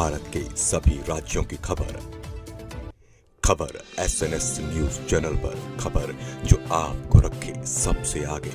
भारत के सभी राज्यों की खबर SNS न्यूज चैनल पर, खबर जो आपको रखे सबसे आगे।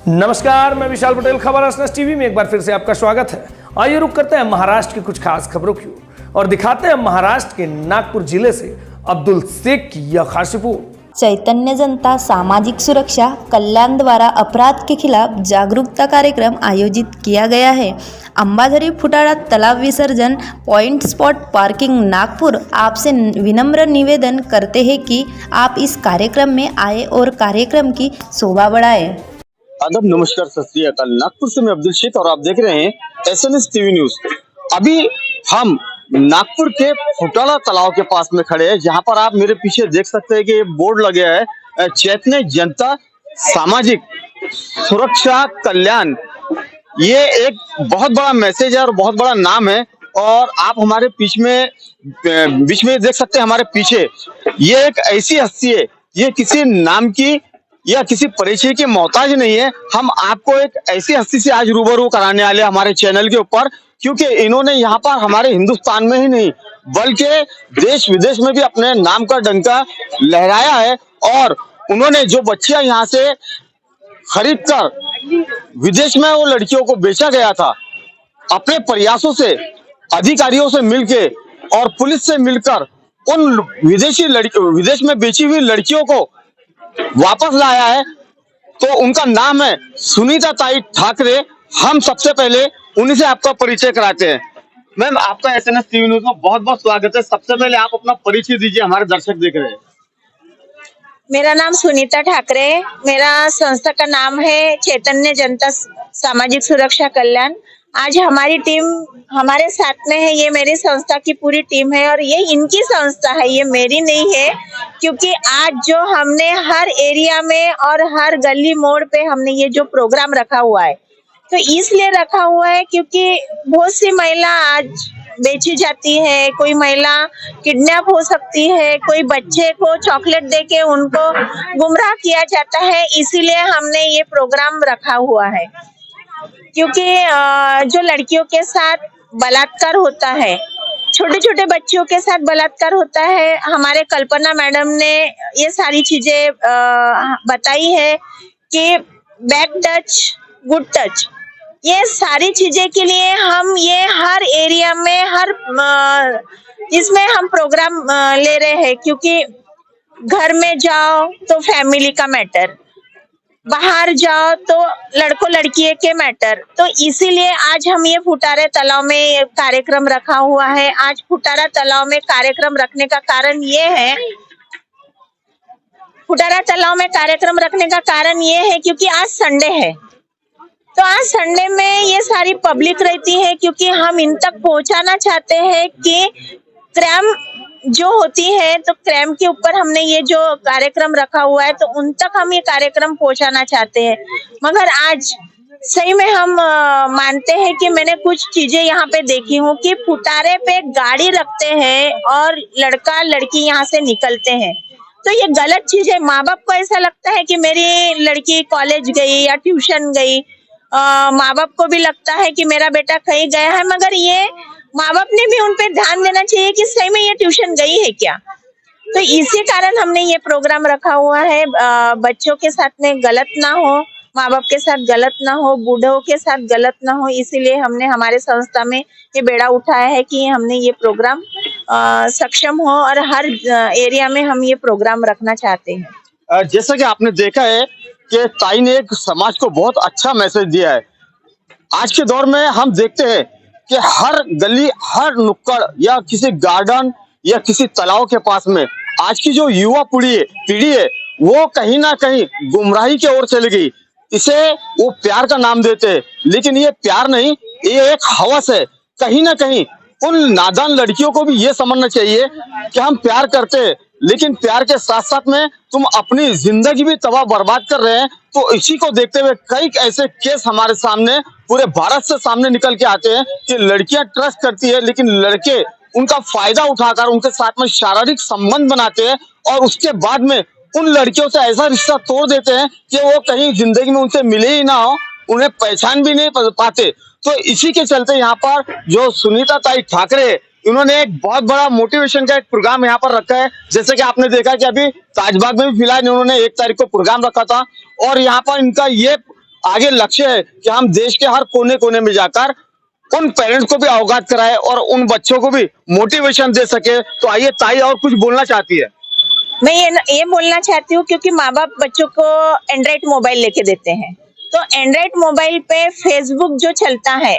नमस्कार, मैं विशाल पटेल, खबर SNS टीवी में एक बार फिर से आपका स्वागत है। आइए रुक करते हैं महाराष्ट्र की कुछ खास खबरों की और दिखाते हैं महाराष्ट्र के नागपुर जिले से अब्दुल शेख की यह खास रिपोर्ट। चैतन्य जनता सामाजिक सुरक्षा कल्याण द्वारा अपराध के खिलाफ जागरूकता कार्यक्रम आयोजित किया गया है। अंबाझरी फुटाड़ा तालाब विसर्जन पॉइंट स्पॉट पार्किंग नागपुर आपसे विनम्र निवेदन करते हैं कि आप इस कार्यक्रम में आए और कार्यक्रम की शोभा बढ़ाएं। आदाब, नमस्कार, सत श्री अकाल। नागपुर से मैं अब्दुल शेख और आप देख रहे हैं SNS टीवी न्यूज। अभी हम नागपुर के फुटाड़ा तालाब के पास में खड़े हैं, जहां पर आप मेरे पीछे देख सकते हैं कि ये बोर्ड लगे है चैतन्य जनता सामाजिक सुरक्षा कल्याण। ये एक बहुत बड़ा मैसेज है और बहुत बड़ा नाम है। और आप हमारे बीच में देख सकते हैं, हमारे पीछे ये एक ऐसी हस्ती है, ये किसी नाम की या किसी परिचय की मोहताज नहीं है। हम आपको एक ऐसी हस्ती से आज रूबरू कराने वाले हमारे चैनल के ऊपर, क्योंकि इन्होंने यहाँ पर हमारे हिंदुस्तान में ही नहीं बल्कि देश विदेश में भी अपने नाम का डंका लहराया है। और उन्होंने जो बच्चियां यहाँ से खरीद कर विदेश में वो लड़कियों को बेचा गया था, अपने प्रयासों से अधिकारियों से मिलके और पुलिस से मिलकर उन विदेश में बेची हुई लड़कियों को वापस लाया है। तो उनका नाम है सुनीता ताई ठाकरे। हम सबसे पहले उन्हीं से आपका परिचय कराते हैं। मैम, आपका SNS टीवी न्यूज में बहुत बहुत स्वागत है। सबसे पहले आप अपना परिचय दीजिए, हमारे दर्शक देख रहे हैं। मेरा नाम सुनीता ठाकरे, मेरा संस्था का नाम है चैतन्य जनता सामाजिक सुरक्षा कल्याण। आज हमारी टीम हमारे साथ में है, ये मेरी संस्था की पूरी टीम है और ये इनकी संस्था है, ये मेरी नहीं है। क्योंकि आज जो हमने हर एरिया में और हर गली मोड़ पे हमने ये जो प्रोग्राम रखा हुआ है, तो इसलिए रखा हुआ है क्योंकि बहुत सी महिला आज बेची जाती है, कोई महिला किडनैप हो सकती है, कोई बच्चे को चॉकलेट देके उनको गुमराह किया जाता है। इसीलिए हमने ये प्रोग्राम रखा हुआ है। क्योंकि जो लड़कियों के साथ बलात्कार होता है, छोटे छोटे बच्चियों के साथ बलात्कार होता है, हमारे कल्पना मैडम ने ये सारी चीजें बताई है कि बैक टच गुड टच, ये सारी चीजें के लिए हम ये हर एरिया में हर इसमें हम प्रोग्राम ले रहे हैं। क्योंकि घर में जाओ तो फैमिली का मैटर, बाहर जाओ तो लड़कों लड़कियों के मैटर, तो इसीलिए आज हम ये फुटाड़ा तालाब में कार्यक्रम रखा हुआ है। आज फुटाड़ा तालाब में कार्यक्रम रखने का कारण ये है, फुटाड़ा तालाब में कार्यक्रम रखने का कारण ये है क्योंकि आज संडे है। तो आज संडे में ये सारी पब्लिक रहती है, क्योंकि हम इन तक पहुंचाना चाहते हैं कि क्राइम जो होती है, तो क्राइम के ऊपर हमने ये जो कार्यक्रम रखा हुआ है, तो उन तक हम ये कार्यक्रम पहुंचाना चाहते हैं। मगर आज सही में हम मानते हैं कि मैंने कुछ चीजें यहाँ पे देखी हूँ कि फुटारे पे गाड़ी रखते हैं और लड़का लड़की यहाँ से निकलते हैं, तो ये गलत चीज है। माँ बाप को ऐसा लगता है कि मेरी लड़की कॉलेज गई या ट्यूशन गई, माँ बाप को भी लगता है कि मेरा बेटा कहीं गया है, मगर ये माँ बाप ने भी उन पे ध्यान देना चाहिए कि सही में ये ट्यूशन गई है क्या। तो इसी कारण हमने ये प्रोग्राम रखा हुआ है। बच्चों के साथ में गलत ना हो, माँ बाप के साथ गलत ना हो, बूढ़ों के साथ गलत ना हो, इसीलिए हमने हमारे संस्था में ये बेड़ा उठाया है कि हमने ये प्रोग्राम सक्षम हो और हर एरिया में हम ये प्रोग्राम रखना चाहते हैं। जैसा कि आपने देखा है कि ताई ने एक समाज को बहुत अच्छा मैसेज दिया है। आज के दौर में हम देखते हैं कि हर गली, हर नुक्कड़ या किसी गार्डन या किसी तालाब के पास में आज की जो युवा पीढ़ी है वो कहीं ना कहीं गुमराही की ओर चली गई। इसे वो प्यार का नाम देते हैं, लेकिन ये प्यार नहीं, ये एक हवस है। कहीं ना कहीं उन नादान लड़कियों को भी ये समझना चाहिए कि हम प्यार करते हैं, लेकिन प्यार के साथ साथ में तुम अपनी जिंदगी भी तबाह बर्बाद कर रहे हैं। तो इसी को देखते हुए कई ऐसे केस हमारे सामने पूरे भारत से सामने निकल के आते हैं कि लड़कियां ट्रस्ट करती है, लेकिन लड़के उनका फायदा उठाकर उनके साथ में शारीरिक संबंध बनाते हैं और उसके बाद में उन लड़कियों से ऐसा रिश्ता तोड़ देते हैं कि वो कहीं जिंदगी में उनसे मिले ही ना हो, उन्हें पहचान भी नहीं पाते। तो इसी के चलते यहाँ पर जो सुनीता ताई ठाकरे, इन्होंने एक बहुत बड़ा मोटिवेशन का एक प्रोग्राम यहाँ पर रखा है। जैसे कि आपने देखा कि अभी ताजबाग में भी फिलहाल इन्होंने 1 तारीख को प्रोग्राम रखा था, और यहाँ पर इनका ये आगे लक्ष्य है कि हम देश के हर कोने कोने में जाकर उन पेरेंट्स को भी अवगत कराए और उन बच्चों को भी मोटिवेशन दे सके। तो आइए, ताई और कुछ बोलना चाहती है। मैं ये बोलना चाहती हूँ, क्योंकि माँ बाप बच्चों को एंड्रॉइड मोबाइल लेके देते हैं, तो एंड्रॉइड मोबाइल पे फेसबुक जो चलता है,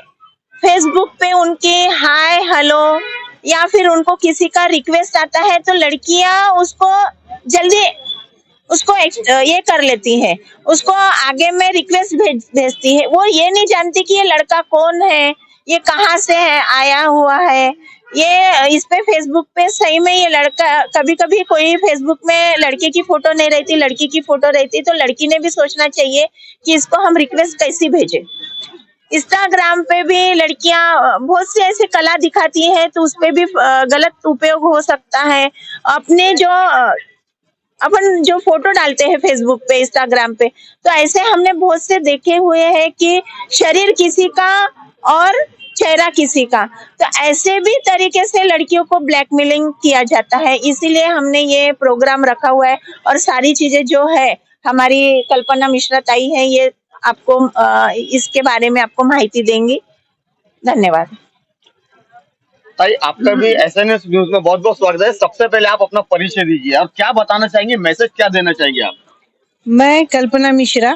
फेसबुक पे उनके हाय हेलो या फिर उनको किसी का रिक्वेस्ट आता है, तो लड़कियां उसको जल्दी उसको ये कर लेती है, उसको आगे में रिक्वेस्ट भेजती है। वो ये नहीं जानती कि ये लड़का कौन है, ये कहाँ से है, आया हुआ है। ये इस पे फेसबुक पे सही में ये लड़का, कभी कभी कोई फेसबुक में लड़के की फोटो नहीं रहती, लड़की की फोटो रहती, तो लड़की ने भी सोचना चाहिए कि इसको हम रिक्वेस्ट कैसी भेजे। इंस्टाग्राम पे भी लड़कियां बहुत से ऐसे कला दिखाती है, तो उस पे भी गलत उपयोग हो सकता है। अपन जो फोटो डालते हैं फेसबुक पे, इंस्टाग्राम पे, तो ऐसे हमने बहुत से देखे हुए हैं कि शरीर किसी का और चेहरा किसी का, तो ऐसे भी तरीके से लड़कियों को ब्लैकमेलिंग किया जाता है। इसीलिए हमने ये प्रोग्राम रखा हुआ है, और सारी चीजें जो है हमारी कल्पना मिश्रा ताई है, ये आपको इसके बारे में आपको माहिती देंगी। धन्यवाद। ताई, आपका भी एसएनएस न्यूज में बहुत बहुत स्वागत है। सबसे पहले आप अपना परिचय दीजिए और क्या बताना चाहेंगे, मैसेज क्या देना चाहेंगे आप? मैं कल्पना मिश्रा,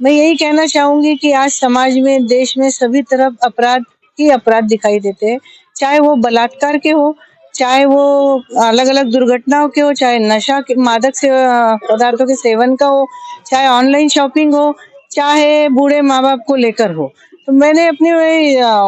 मैं यही कहना चाहूंगी कि आज समाज में, देश में सभी तरफ अपराध ही अपराध दिखाई देते हैं, चाहे वो बलात्कार के हो, चाहे वो अलग अलग दुर्घटनाओं के हो, चाहे नशा के मादक से पदार्थों के सेवन का हो, चाहे ऑनलाइन शॉपिंग हो, चाहे बूढ़े माँ बाप को लेकर हो। तो मैंने अपनी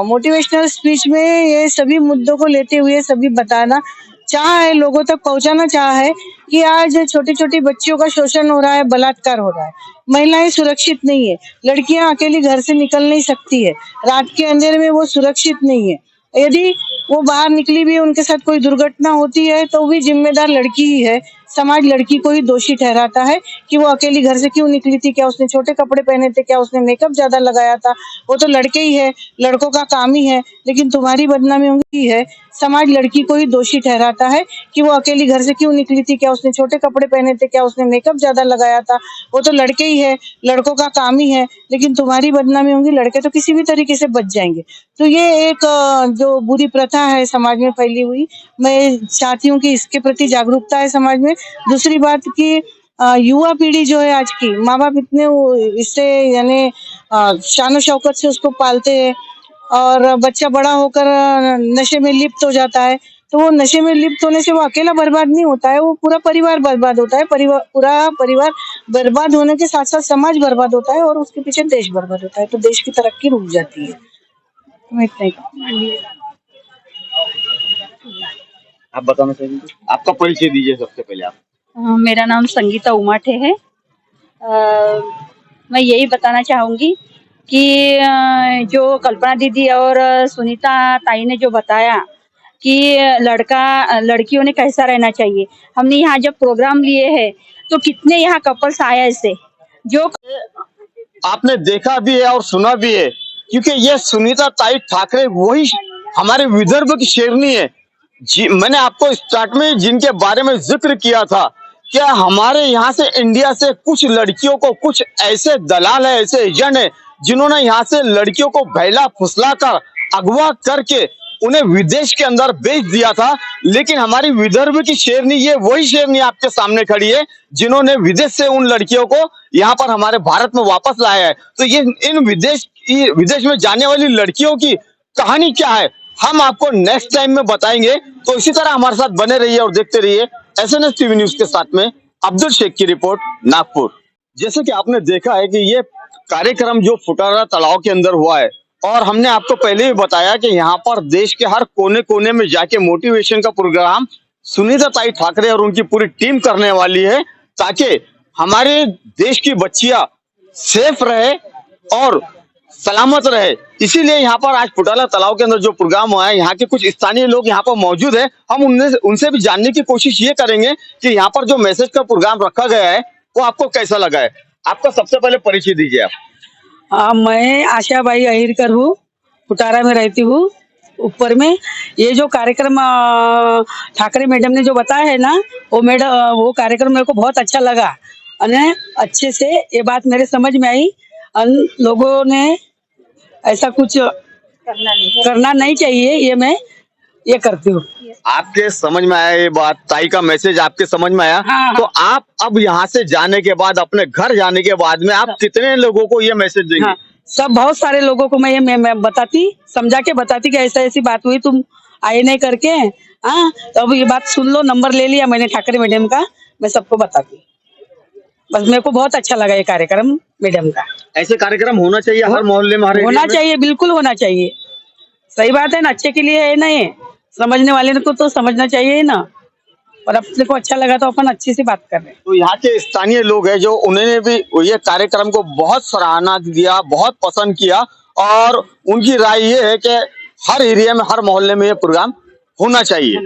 मोटिवेशनल स्पीच में ये सभी मुद्दों को लेते हुए सभी बताना चाहा है, लोगों तक पहुंचाना चाहा है कि आज छोटी छोटी बच्चियों का शोषण हो रहा है, बलात्कार हो रहा है, महिलाएं सुरक्षित नहीं है, लड़कियां अकेली घर से निकल नहीं सकती है, रात के अंधेरे में वो सुरक्षित नहीं है। यदि वो बाहर निकली भी, उनके साथ कोई दुर्घटना होती है, तो भी जिम्मेदार लड़की ही है। समाज लड़की को ही दोषी ठहराता है कि वो अकेली घर से क्यों निकली थी, क्या उसने छोटे कपड़े पहने थे, क्या उसने मेकअप ज्यादा लगाया था, वो तो लड़के ही है, लड़कों का काम ही है। लेकिन तुम्हारी बदनामी होगी है, समाज लड़की को ही दोषी ठहराता है कि वो अकेली घर से क्यों निकली थी, क्या उसने छोटे कपड़े पहने थे, क्या उसने मेकअप ज्यादा लगाया था, वो तो लड़के ही है, लड़कों का काम ही है। लेकिन तुम्हारी बदनामी होगी, लड़के तो किसी भी तरीके से बच जाएंगे। तो ये एक जो बुरी प्रथा है समाज में फैली हुई, मैं चाहती हूँ कि इसके प्रति जागरूकता है समाज में। दूसरी बात कि युवा पीढ़ी जो है आज की, माँ बाप इतने इससे यानी शान शौकत से उसको पालते हैं, और बच्चा बड़ा होकर नशे में लिप्त हो जाता है, तो वो नशे में लिप्त होने से वो अकेला बर्बाद नहीं होता है, वो पूरा परिवार बर्बाद होता है। पूरा परिवार बर्बाद होने के साथ साथ समाज बर्बाद होता है, और उसके पीछे देश बर्बाद होता है, तो देश की तरक्की रुक जाती है। मैं इतना ही आप बताना चाहेंगे, आपका परिचय दीजिए सबसे पहले आप। मेरा नाम संगीता उमाठे है। मैं यही बताना चाहूँगी कि जो कल्पना दीदी और सुनीता ताई ने जो बताया कि लड़कियों ने कैसा रहना चाहिए, हमने यहाँ जब प्रोग्राम लिए हैं तो कितने यहाँ कपल्स आए ऐसे जो आपने देखा भी है और सुना भी है, क्योंकि ये सुनीता ताई ठाकरे वही हमारे विदर्भ की शेरनी है। मैंने आपको स्टार्ट में जिनके बारे में जिक्र किया था, क्या हमारे यहाँ से इंडिया से कुछ लड़कियों को, कुछ ऐसे दलाल है, ऐसे एजेंट है, जिन्होंने यहाँ से लड़कियों को बहला फुसला कर, अगवा करके उन्हें विदेश के अंदर बेच दिया था। लेकिन हमारी विदर्भ की शेरनी, ये वही शेरनी आपके सामने खड़ी है जिन्होंने विदेश से उन लड़कियों को यहाँ पर हमारे भारत में वापस लाया है। तो ये इन विदेश में जाने वाली लड़कियों की कहानी क्या है, हम आपको नेक्स्ट टाइम में बताएंगे। तो इसी तरह हमारे साथ बने रहिए और देखते रहिए एसएनएस टीवी न्यूज के साथ में अब्दुल शेख की रिपोर्ट, नागपुर। जैसे कि आपने देखा है कि ये कार्यक्रम जो फुटारा तालाब के अंदर हुआ है, और हमने आपको पहले भी बताया कि यहाँ पर देश के हर कोने कोने में जाके मोटिवेशन का प्रोग्राम सुनीता ताई ठाकरे और उनकी पूरी टीम करने वाली है, ताकि हमारे देश की बच्चियां सेफ रहे और सलामत रहे। इसीलिए यहाँ पर आज फुटाला तालाब के अंदर जो प्रोग्राम हुआ है, यहाँ के कुछ स्थानीय लोग यहाँ पर मौजूद है, हम उनसे भी जानने की कोशिश ये करेंगे कि यहाँ पर जो मैसेज का प्रोग्राम रखा गया है वो आपको कैसा लगा है। आपका सबसे पहले परिचय दीजिए आप। मैं आशाबाई अहिरकर हूँ, फुटारा में रहती हूँ ऊपर में। ये जो कार्यक्रम ठाकरे मैडम ने जो बताया है ना, वो कार्यक्रम मेरे को बहुत अच्छा लगा। और अच्छे से ये बात मेरे समझ में आई। लोगों ने ऐसा कुछ करना नहीं चाहिए, ये करती हूँ। आपके समझ में आया ये बात, ताई का मैसेज आपके समझ में आया? हाँ। तो आप अब यहाँ से जाने के बाद, अपने घर जाने के बाद में आप कितने लोगों को ये मैसेज देंगे? हाँ, सब बहुत सारे लोगों को मैं समझा के बताती कि ऐसा ऐसी बात हुई, तुम आए नहीं करके। हाँ, तो अब ये बात सुन लो, नंबर ले लिया मैंने ठाकरे मैडम का, मैं सबको बताती। बस मेरे को बहुत अच्छा लगा ये कार्यक्रम मैडम का। ऐसे कार्यक्रम होना चाहिए हर मोहल्ले में, हर होना चाहिए, बिल्कुल होना चाहिए। सही बात है ना, अच्छे के लिए है ना, ये समझने वाले को तो समझना चाहिए ना। और अपने को अच्छा लगा तो अपन अच्छी सी बात कर रहे हैं। तो यहाँ के स्थानीय लोग हैं जो उन्होंने भी ये कार्यक्रम को बहुत सराहना दिया, बहुत पसंद किया, और उनकी राय ये है कि हर एरिया में, हर मोहल्ले में ये प्रोग्राम होना चाहिए।